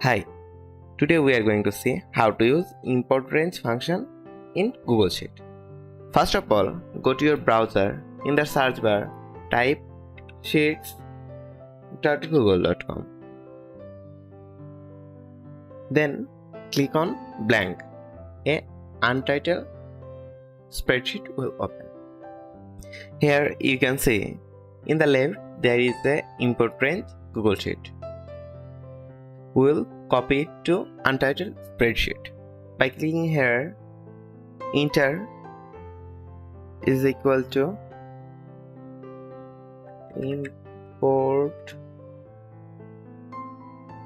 Hi, today we are going to see how to use Importrange function in Google Sheet. First of all, go to your browser. In the search bar, type sheets.google.com. Then click on blank. A untitled spreadsheet will open. Here you can see in the left there is a Importrange Google Sheet. We will copy it to untitled spreadsheet. By clicking here, enter is equal to import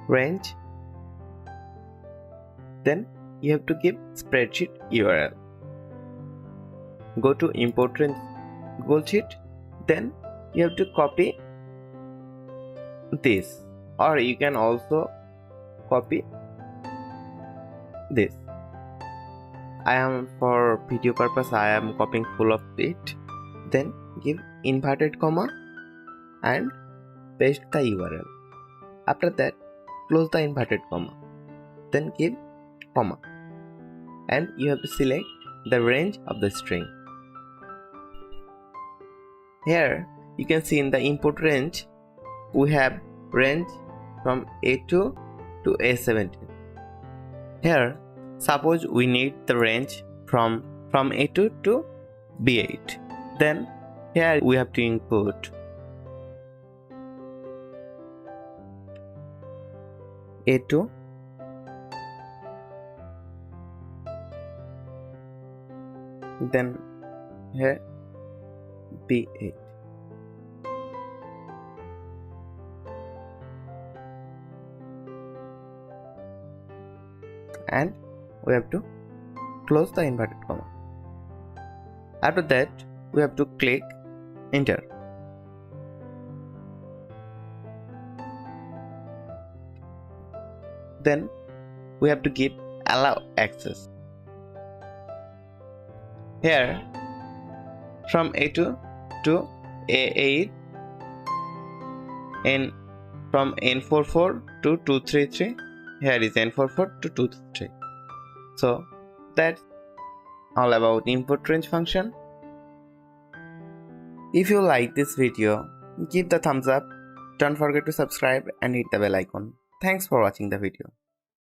range. Then you have to give spreadsheet URL. Go to Importrange Google Sheet. Then you have to copy this, or you can also copy this. For video purpose I am copying full of it. Then give inverted comma and paste the URL. After that, close the inverted comma. Then give comma, and you have to select the range of the string. Here you can see in the import range we have range from A2 to A17. Here suppose we need the range from A2 to B8. Then here we have to input A2 then here B8. And we have to close the inverted comma. After that, we have to click enter. Then we have to give allow access. Here from A2 to A8 and from N44 to 233. Here is N44 to 233. So that's all about Importrange function. If you like this video, give the thumbs up. Don't forget to subscribe and hit the bell icon. Thanks for watching the video.